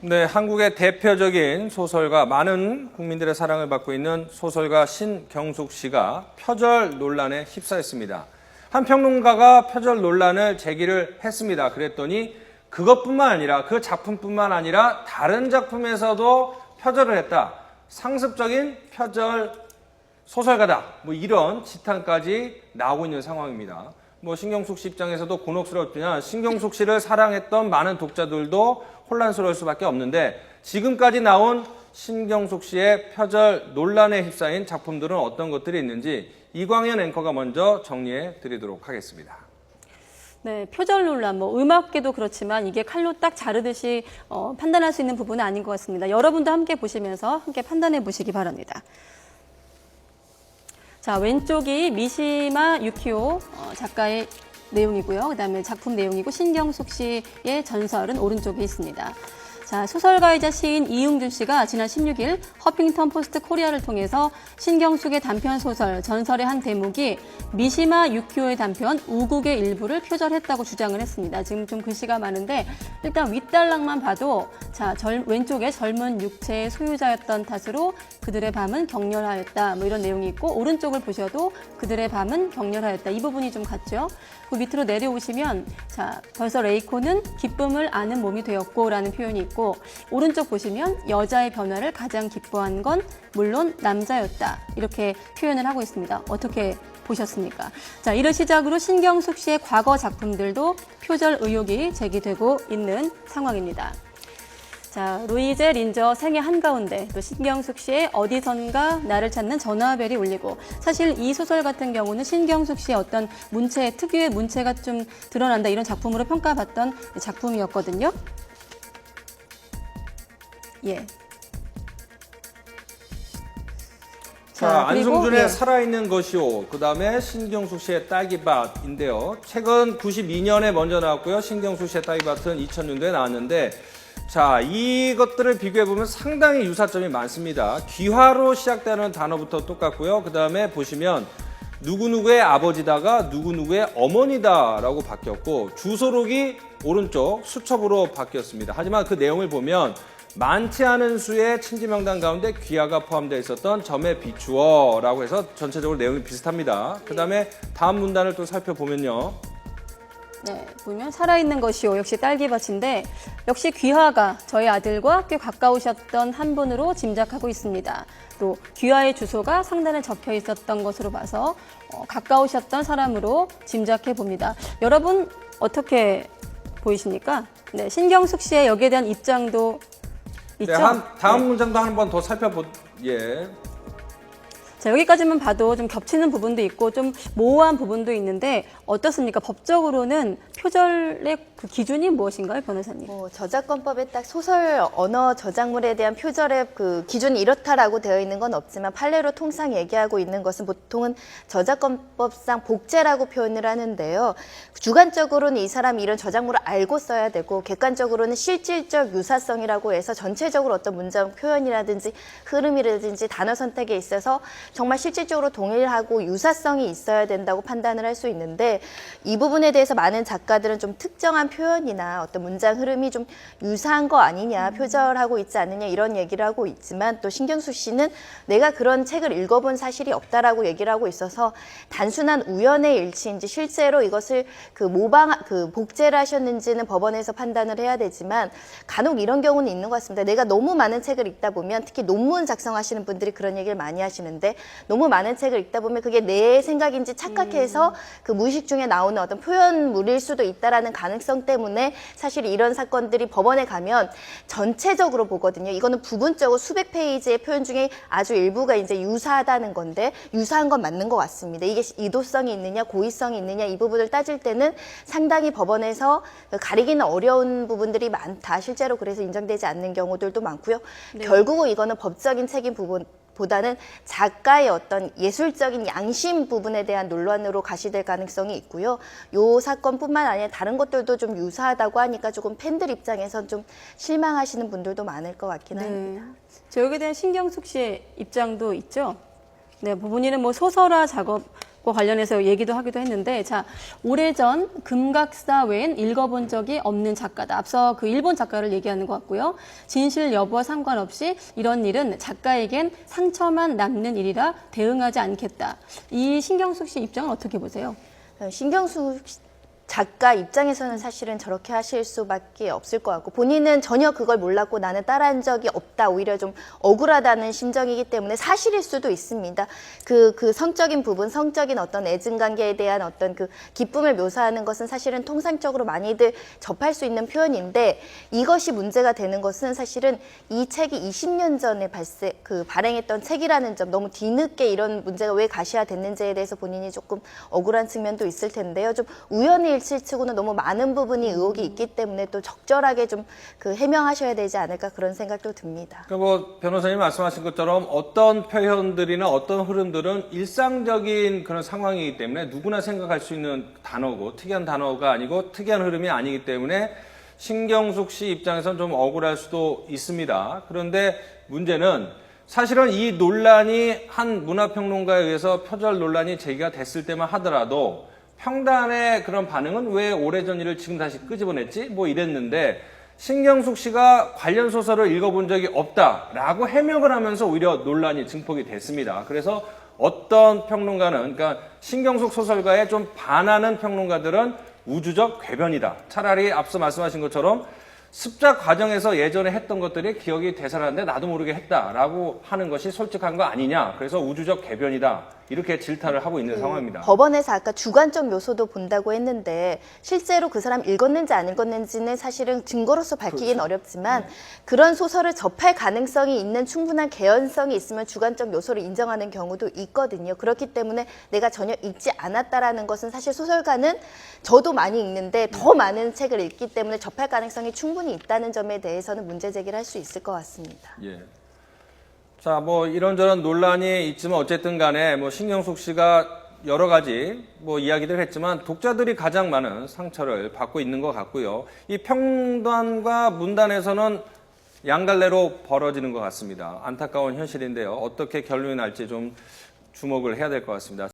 네, 한국의 대표적인 소설가, 많은 국민들의 사랑을 받고 있는 소설가 신경숙 씨가 표절 논란에 휩싸였습니다. 한 평론가가 표절 논란을 제기를 했습니다. 그랬더니 그것뿐만 아니라, 그 작품뿐만 아니라 다른 작품에서도 표절을 했다. 상습적인 표절 소설가다. 뭐 이런 지탄까지 나오고 있는 상황입니다. 뭐 신경숙 씨 입장에서도 곤혹스럽지만 신경숙 씨를 사랑했던 많은 독자들도 혼란스러울 수밖에 없는데, 지금까지 나온 신경숙 씨의 표절 논란에 휩싸인 작품들은 어떤 것들이 있는지 이광현 앵커가 먼저 정리해 드리도록 하겠습니다. 네, 표절 논란, 뭐 음악계도 그렇지만 이게 칼로 딱 자르듯이 판단할 수 있는 부분은 아닌 것 같습니다. 여러분도 함께 보시면서 함께 판단해 보시기 바랍니다. 자, 왼쪽이 미시마 유키오 작가의 내용이고요. 그다음에 작품 내용이고, 신경숙 씨의 전설은 오른쪽에 있습니다. 자, 소설가이자 시인 이응준 씨가 지난 16일 허핑턴 포스트 코리아를 통해서 신경숙의 단편 소설 전설의 한 대목이 미시마 유키오의 단편 우국의 일부를 표절했다고 주장을 했습니다. 지금 좀 글씨가 많은데 일단 윗단락만 봐도 자, 왼쪽에 젊은 육체의 소유자였던 탓으로 그들의 밤은 격렬하였다, 뭐 이런 내용이 있고, 오른쪽을 보셔도 그들의 밤은 격렬하였다, 이 부분이 좀 같죠. 그 밑으로 내려오시면 자, 벌써 레이코는 기쁨을 아는 몸이 되었고 라는 표현이 있고, 오른쪽 보시면 여자의 변화를 가장 기뻐한 건 물론 남자였다, 이렇게 표현을 하고 있습니다. 어떻게 보셨습니까? 자, 이를 시작으로 신경숙 씨의 과거 작품들도 표절 의혹이 제기되고 있는 상황입니다. 자, 루이제 린저 생애 한가운데, 또 신경숙 씨의 어디선가 나를 찾는 전화벨이 울리고, 사실 이 소설 같은 경우는 신경숙 씨의 어떤 문체, 특유의 문체가 좀 드러난다, 이런 작품으로 평가받던 작품이었거든요. 예. 자, 그리고, 안승준의 예. 살아있는 것이요. 그 다음에 신경숙 씨의 딸기밭인데요. 최근 92년에 먼저 나왔고요. 신경숙 씨의 딸기밭은 2000년도에 나왔는데, 자, 이것들을 비교해보면 상당히 유사점이 많습니다. 귀화로 시작되는 단어부터 똑같고요. 그 다음에 보시면 누구누구의 아버지다가 누구누구의 어머니다라고 바뀌었고, 주소록이 오른쪽 수첩으로 바뀌었습니다. 하지만 그 내용을 보면 많지 않은 수의 친지 명단 가운데 귀하가 포함되어 있었던 점에 비추어라고 해서 전체적으로 내용이 비슷합니다. 그 다음에 다음 문단을 또 살펴보면요. 네, 보면 살아있는 것이요, 역시 딸기밭인데 역시 귀하가 저희 아들과 꽤 가까우셨던 한 분으로 짐작하고 있습니다. 또 귀하의 주소가 상단에 적혀 있었던 것으로 봐서 가까우셨던 사람으로 짐작해 봅니다. 여러분 어떻게 보이십니까? 네, 신경숙 씨의 여기에 대한 입장도 있죠? 네, 다음 네. 문장도 한 번 더 예. 자, 여기까지만 봐도 좀 겹치는 부분도 있고 좀 모호한 부분도 있는데 어떻습니까? 법적으로는 표절의 그 기준이 무엇인가요, 변호사님? 저작권법에 딱 소설 언어 저작물에 대한 표절의 그 기준이 이렇다라고 되어 있는 건 없지만, 판례로 통상 얘기하고 있는 것은 보통은 저작권법상 복제라고 표현을 하는데요. 주관적으로는 이 사람이 이런 저작물을 알고 써야 되고, 객관적으로는 실질적 유사성이라고 해서 전체적으로 어떤 문장 표현이라든지 흐름이라든지 단어 선택에 있어서 정말 실질적으로 동일하고 유사성이 있어야 된다고 판단을 할 수 있는데, 이 부분에 대해서 많은 작가들은 좀 특정한 표현이나 어떤 문장 흐름이 좀 유사한 거 아니냐, 표절하고 있지 않느냐, 이런 얘기를 하고 있지만, 또 신경숙 씨는 내가 그런 책을 읽어본 사실이 없다라고 얘기를 하고 있어서 단순한 우연의 일치인지 실제로 이것을 복제를 하셨는지는 법원에서 판단을 해야 되지만, 간혹 이런 경우는 있는 것 같습니다. 내가 너무 많은 책을 읽다 보면, 특히 논문 작성하시는 분들이 그런 얘기를 많이 하시는데, 너무 많은 책을 읽다 보면 그게 내 생각인지 착각해서 그 무의식 중에 나오는 어떤 표현물일 수도 있다라는 가능성 때문에 사실 이런 사건들이 법원에 가면 전체적으로 보거든요. 이거는 부분적으로 수백 페이지의 표현 중에 아주 일부가 이제 유사하다는 건데, 유사한 건 맞는 것 같습니다. 이게 이도성이 있느냐, 고의성이 있느냐, 이 부분을 따질 때는 상당히 법원에서 가리기는 어려운 부분들이 많다. 실제로 그래서 인정되지 않는 경우들도 많고요. 네. 결국은 이거는 법적인 책임 보다는 작가의 어떤 예술적인 양심 부분에 대한 논란으로 가시될 가능성이 있고요. 이 사건뿐만 아니라 다른 것들도 좀 유사하다고 하니까 조금 팬들 입장에선 좀 실망하시는 분들도 많을 것 같긴 합니다. 저 여기에 대한 신경숙 씨의 입장도 있죠. 네, 본인은 뭐 소설화 작업 관련해서 얘기도 하기도 했는데, 자, 오래전 금각사 외엔 읽어본 적이 없는 작가다. 앞서 그 일본 작가를 얘기하는 것 같고요. 진실 여부와 상관없이 이런 일은 작가에겐 상처만 남는 일이라 대응하지 않겠다. 이 신경숙 씨 입장은 어떻게 보세요? 신경숙 작가 입장에서는 사실은 저렇게 하실 수밖에 없을 것 같고, 본인은 전혀 그걸 몰랐고 나는 따라한 적이 없다, 오히려 좀 억울하다는 심정이기 때문에 사실일 수도 있습니다. 그 성적인 부분, 성적인 어떤 애증관계에 대한 어떤 그 기쁨을 묘사하는 것은 사실은 통상적으로 많이들 접할 수 있는 표현인데, 이것이 문제가 되는 것은 사실은 이 책이 20년 전에 발행했던 책이라는 점, 너무 뒤늦게 이런 문제가 왜 가시화됐는지에 대해서 본인이 조금 억울한 측면도 있을 텐데요. 좀 우연의 일치치고는 너무 많은 부분이 의혹이 있기 때문에 또 적절하게 좀 해명하셔야 되지 않을까, 그런 생각도 듭니다. 그러니까 뭐 변호사님 말씀하신 것처럼 어떤 표현들이나 어떤 흐름들은 일상적인 그런 상황이기 때문에 누구나 생각할 수 있는 단어고, 특이한 단어가 아니고 특이한 흐름이 아니기 때문에 신경숙 씨 입장에서는 좀 억울할 수도 있습니다. 그런데 문제는 사실은 이 논란이 한 문화평론가에 의해서 표절 논란이 제기가 됐을 때만 하더라도 평단의 그런 반응은 왜 오래전 일을 지금 다시 끄집어냈지? 뭐 이랬는데, 신경숙 씨가 관련 소설을 읽어본 적이 없다라고 해명을 하면서 오히려 논란이 증폭이 됐습니다. 그래서 어떤 평론가는, 그러니까 신경숙 소설가에 좀 반하는 평론가들은 우주적 궤변이다. 차라리 앞서 말씀하신 것처럼 습작 과정에서 예전에 했던 것들이 기억이 되살았는데 나도 모르게 했다라고 하는 것이 솔직한 거 아니냐. 그래서 우주적 궤변이다. 이렇게 질타를 하고 있는 상황입니다. 법원에서 아까 주관적 요소도 본다고 했는데, 실제로 그 사람 읽었는지 안 읽었는지는 사실은 증거로서 밝히긴 그렇죠. 어렵지만, 그런 소설을 접할 가능성이 있는 충분한 개연성이 있으면 주관적 요소를 인정하는 경우도 있거든요. 그렇기 때문에 내가 전혀 읽지 않았다라는 것은, 사실 소설가는 저도 많이 읽는데 더 많은 책을 읽기 때문에 접할 가능성이 충분히 있다는 점에 대해서는 문제 제기를 할 수 있을 것 같습니다. 예. 자, 뭐 이런저런 논란이 있지만 어쨌든 간에 뭐 신경숙 씨가 여러 가지 뭐 이야기들 했지만 독자들이 가장 많은 상처를 받고 있는 것 같고요. 이 평단과 문단에서는 양갈래로 벌어지는 것 같습니다. 안타까운 현실인데요. 어떻게 결론이 날지 좀 주목을 해야 될 것 같습니다.